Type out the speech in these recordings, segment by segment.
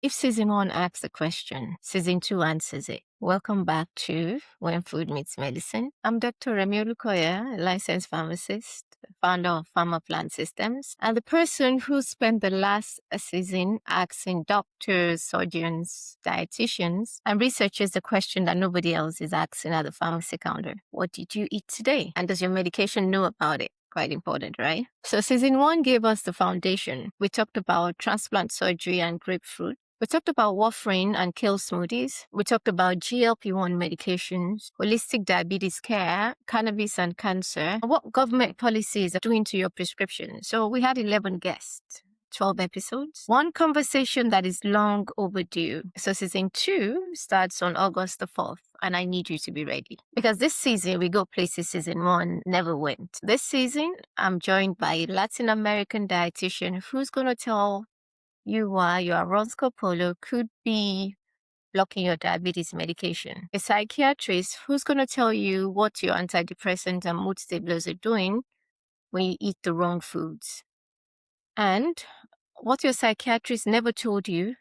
If season one asks a question, season two answers it. Welcome back to When Food Meets Medicine. I'm Dr. Remí Olukoya, a licensed pharmacist, founder of PharmD Systems, and the person who spent the last season asking doctors, surgeons, dietitians, and researchers the question that nobody else is asking at the pharmacy counter. What did you eat today? And does your medication know about it? Quite important, right? So season one gave us the foundation. We talked about transplant surgery and grapefruit. We talked about warfarin and kale smoothies. We talked about GLP-1 medications, holistic diabetes care, cannabis and cancer, and what government policies are doing to your prescription. So we had 11 guests. 12 episodes. One conversation that is long overdue. So season two starts on August the 4th, and I need you to be ready. Because this season, we go places season one never went. This season, I'm joined by a Latin American dietitian who's going to tell you why your Ronco Polo could be blocking your diabetes medication. A psychiatrist who's going to tell you what your antidepressants and mood stabilizers are doing when you eat the wrong foods. And what your psychiatrist never told you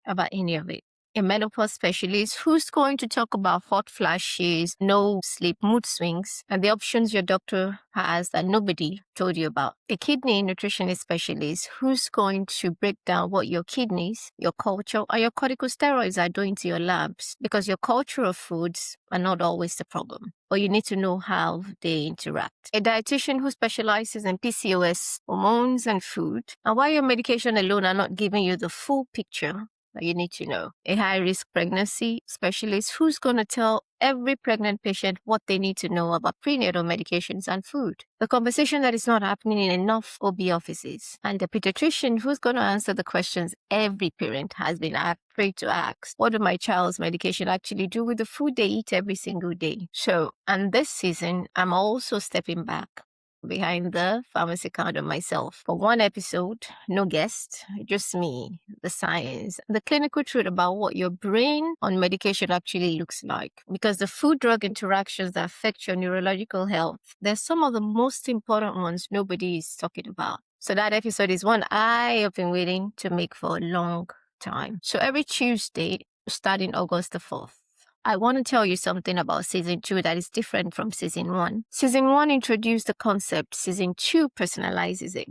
about any of it. A menopause specialist who's going to talk about hot flashes, no sleep, mood swings, and the options your doctor has that nobody told you about. A kidney nutritionist specialist who's going to break down what your kidneys, your culture, or your corticosteroids are doing to your labs, because your cultural foods are not always the problem, but you need to know how they interact. A dietitian who specializes in PCOS, hormones, and food, and why your medication alone are not giving you the full picture that you need to know. A high-risk pregnancy specialist who's going to tell every pregnant patient what they need to know about prenatal medications and food. The conversation that is not happening in enough OB offices. And the pediatrician who's going to answer the questions every parent has been afraid to ask. What do my child's medication actually do with the food they eat every single day? So, and this season, I'm also stepping back behind the pharmacy counter myself for one episode, no guest, just me, the science, the clinical truth about what your brain on medication actually looks like. Because the food-drug interactions that affect your neurological health, they're some of the most important ones nobody is talking about. So that episode is one I have been waiting to make for a long time. So every Tuesday, starting August the 4th, I want to tell you something about season two that is different from season one. Season one introduced the concept, season two personalizes it.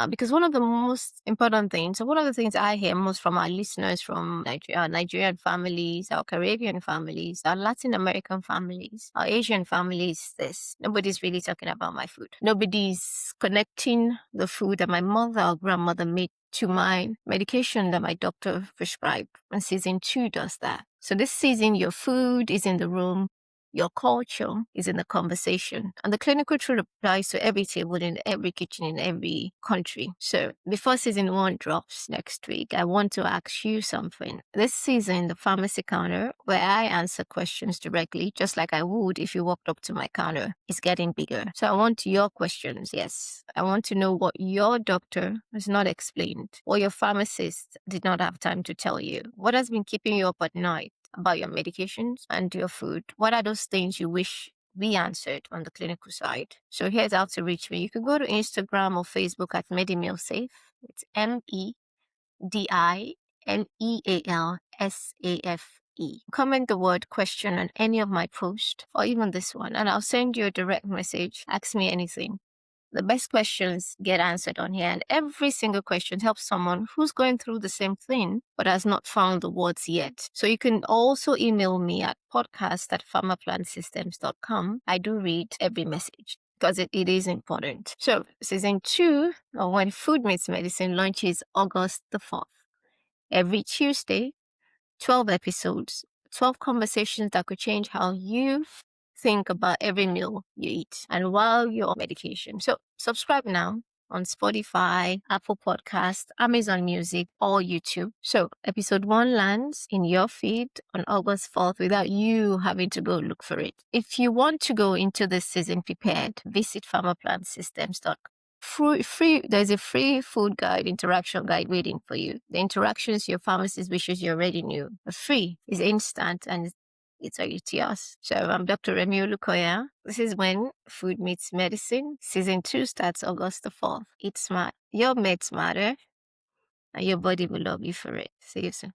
Because one of the most important things, so one of the things I hear most from our listeners from Nigerian families, our Caribbean families, our Latin American families, our Asian families, this. Nobody's really talking about my food. Nobody's connecting the food that my mother or grandmother made to my medication that my doctor prescribed. And season two does that. So this season, your food is in the room, your culture is in the conversation. And the clinical truth applies to every table in every kitchen in every country. So before season one drops next week, I want to ask you something. This season, the pharmacy counter, where I answer questions directly, just like I would if you walked up to my counter, is getting bigger. So I want your questions. Yes, I want to know what your doctor has not explained, what your pharmacist did not have time to tell you, what has been keeping you up at night about your medications and your food. What are those things you wish we answered on the clinical side? So here's how to reach me. You can go to Instagram or Facebook at MediMealSafe. It's MEDILEALSAFE. Comment the word question on any of my posts or even this one, and I'll send you a direct message. Ask me anything. The best questions get answered on here, and every single question helps someone who's going through the same thing but has not found the words yet. So you can also email me at podcast@pharmaplansystems.com. I do read every message because it is important. So season two of When Food Meets Medicine launches August the 4th. Every Tuesday, 12 episodes, 12 conversations that could change how you think about every meal you eat and while you're on medication. So subscribe now on Spotify, Apple Podcasts, Amazon Music, or YouTube. So episode one lands in your feed on August 4th without you having to go look for it. If you want to go into this season prepared, visit pharmaplansystems.com. There's a free food guide, interaction guide waiting for you. The interactions your pharmacist wishes you already knew are free, it's instant, and it's yours. So I'm Dr. Remí Olukoya. This is When Food Meets Medicine. Season 2 starts August the 4th. Eat smart. Your meds matter. and your body will love you for it. See you soon.